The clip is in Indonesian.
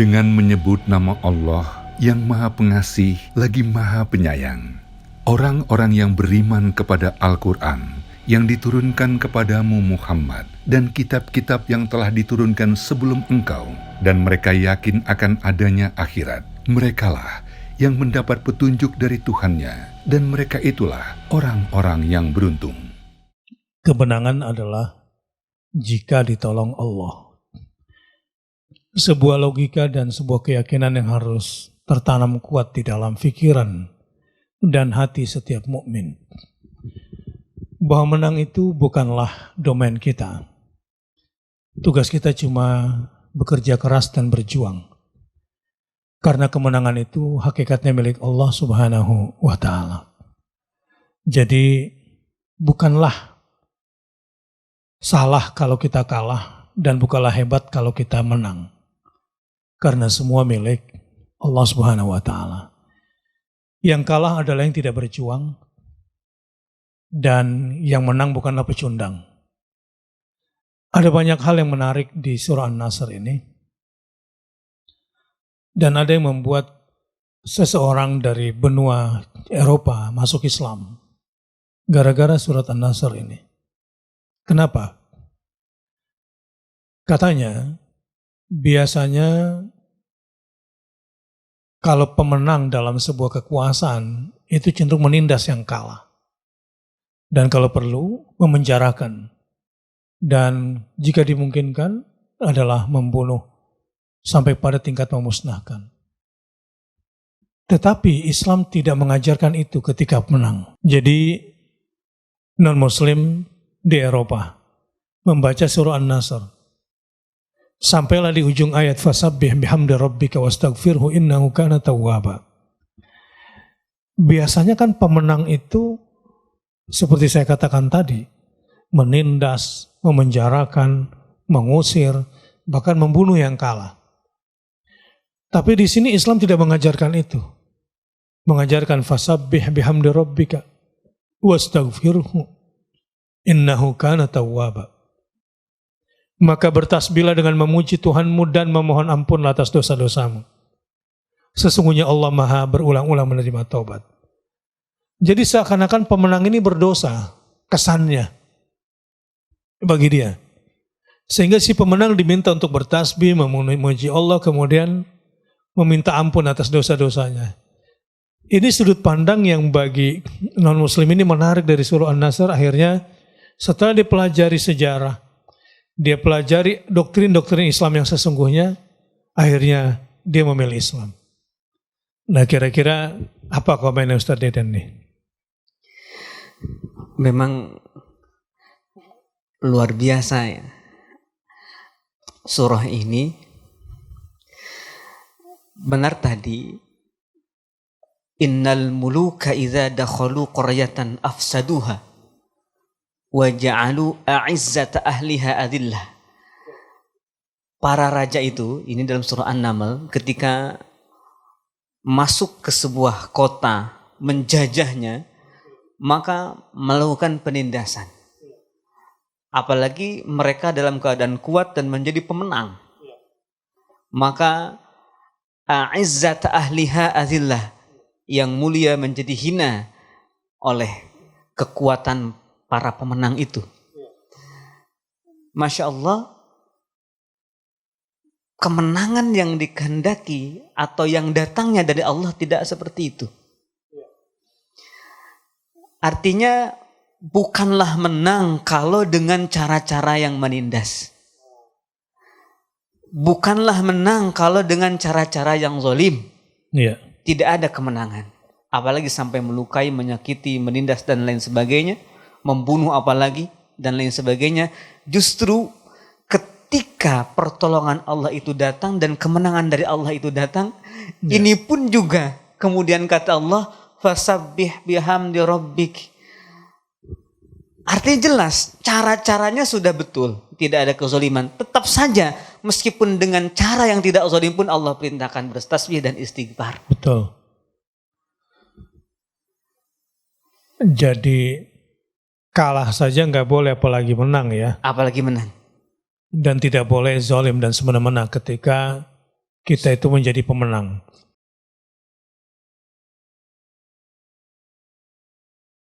Dengan menyebut nama Allah yang Maha Pengasih lagi Maha Penyayang, orang-orang yang beriman kepada Al-Quran yang diturunkan kepadamu Muhammad dan kitab-kitab yang telah diturunkan sebelum engkau, dan mereka yakin akan adanya akhirat, merekalah yang mendapat petunjuk dari Tuhannya, dan mereka itulah orang-orang yang beruntung. Kemenangan adalah jika ditolong Allah. Sebuah logika dan sebuah keyakinan yang harus tertanam kuat di dalam pikiran dan hati setiap mukmin. Bahwa menang itu bukanlah domain kita. Tugas kita cuma bekerja keras dan berjuang. Karena kemenangan itu hakikatnya milik Allah Subhanahu wa Ta'ala. Jadi bukanlah salah kalau kita kalah dan bukanlah hebat kalau kita menang. Karena semua milik Allah Subhanahu wa Ta'ala. Yang kalah adalah yang tidak berjuang, dan yang menang bukanlah pecundang. Ada banyak hal yang menarik di surah An-Nasr ini, dan ada yang membuat seseorang dari benua Eropa masuk Islam gara-gara surat An-Nasr ini. Kenapa? Katanya, biasanya kalau pemenang dalam sebuah kekuasaan itu cenderung menindas yang kalah. Dan kalau perlu, memenjarakan. Dan jika dimungkinkan adalah membunuh sampai pada tingkat memusnahkan. Tetapi Islam tidak mengajarkan itu ketika menang. Jadi non-muslim di Eropa membaca surah An-Nasr. Sampailah di ujung ayat fasabbih bihamdi rabbika wastaghfirhu innahu kana tawwaba. Biasanya kan pemenang itu seperti saya katakan tadi, menindas, memenjarakan, mengusir, bahkan membunuh yang kalah. Tapi di sini Islam tidak mengajarkan itu. Mengajarkan fasabbih bihamdi rabbika wastaghfirhu innahu kana tawwaba. Maka bertasbihlah dengan memuji Tuhanmu dan memohon ampun atas dosa-dosamu. Sesungguhnya Allah Maha berulang-ulang menerima taubat. Jadi seakan-akan pemenang ini berdosa, kesannya bagi dia. Sehingga si pemenang diminta untuk bertasbih, memuji Allah, kemudian meminta ampun atas dosa-dosanya. Ini sudut pandang yang bagi non-muslim ini menarik dari surah An-Nasr. Akhirnya setelah dipelajari sejarah, dia pelajari doktrin-doktrin Islam yang sesungguhnya, akhirnya dia memilih Islam. Nah, kira-kira apa komennya Ustaz Dedan nih? Memang luar biasa ya. Surah ini benar tadi, innal muluka idza dakhalu qaryatan afsaduha wa ja'alu a'izzata ahliha adillah. Para raja itu, ini dalam surah An-Naml, ketika masuk ke sebuah kota, menjajahnya, maka melakukan penindasan. Apalagi mereka dalam keadaan kuat dan menjadi pemenang. Maka a'izzata ahliha adillah, yang mulia menjadi hina oleh kekuatan para pemenang itu. Masya Allah, kemenangan yang dikehendaki atau yang datangnya dari Allah tidak seperti itu. Artinya bukanlah menang kalau dengan cara-cara yang menindas. Bukanlah menang kalau dengan cara-cara yang zalim. Iya. Tidak ada kemenangan. Apalagi sampai melukai, menyakiti, menindas dan lain sebagainya. Membunuh apalagi dan lain sebagainya. Justru ketika pertolongan Allah itu datang dan kemenangan dari Allah itu datang, ini pun juga kemudian kata Allah, fasabbih bihamdi rabbik. Artinya jelas, cara-caranya sudah betul, tidak ada kezaliman. Tetap saja, meskipun dengan cara yang tidak zalim pun Allah perintahkan bertasbih dan istighfar. Betul. Jadi kalah saja nggak boleh, apalagi menang ya. Apalagi menang. Dan tidak boleh zalim dan semena-mena ketika kita itu menjadi pemenang.